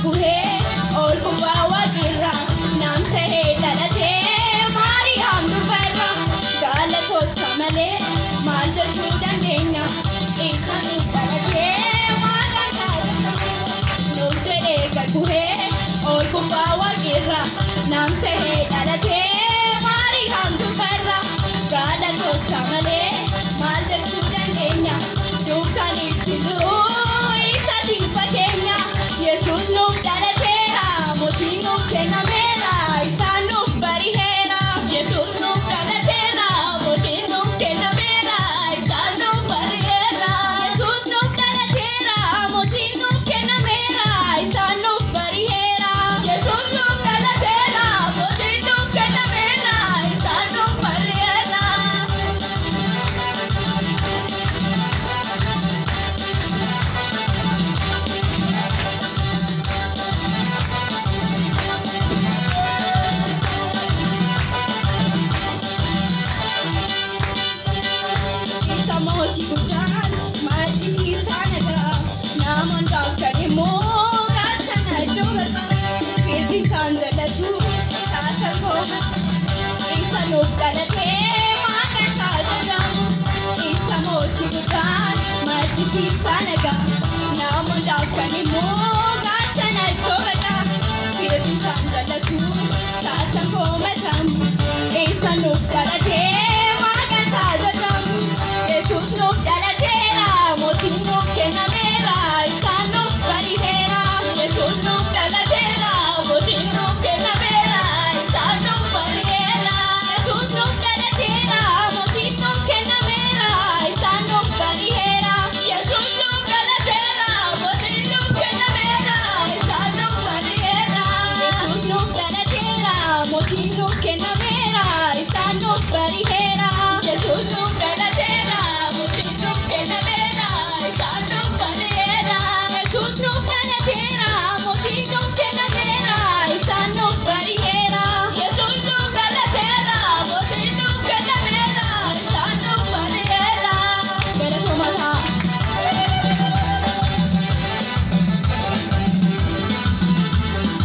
buhe ol kubawa girra nam tahe dalate Mariam dubarra galato samale malja chudan denya isan dalate magata nur jede buhe ol kubawa girra nam tahe dalate Mariam dubarra galato samale malja chudan denya dukani chiduru Jesus nuuf dhalateera mootiin nuuf kennameera isaan nuuf bari'eera Jesus nuuf dhalateera mootiin nuuf kennameera isaan nuuf bari'eera Jesus nuuf dhalateera mootiin nuuf kennameera isaan nuuf bari'eera Jesus nuuf dhalateera mootiin nuuf kennameera isaan nuuf bari'eera. Mochi gudan, mati sanaga, naman doctor mo, katana doga, kiti sanjala tu, kasan ko, isa loob dalate, makata jadam, isa mochi gudan, mati sanaga, naman doctor mo, katana doga, kiti sanjala tu, kasan ko matam, isa loob dalate, makata jadam. Jesus nuuf dhalateera mootiin nuuf kennameera isaan nuuf bari'eera Jesus nuuf dhalateera mootiin nuuf kennameera isaan nuuf bari'eera Jesus nuuf dhalateera mootiin nuuf kennameera isaan nuuf bari'eera Jesus nuuf dhalateera mootiin nuuf kennameera isaan nuuf bari'eera Jesus nuuf dhalateera mootiin nuuf kennameera isaan nuuf bari'eera.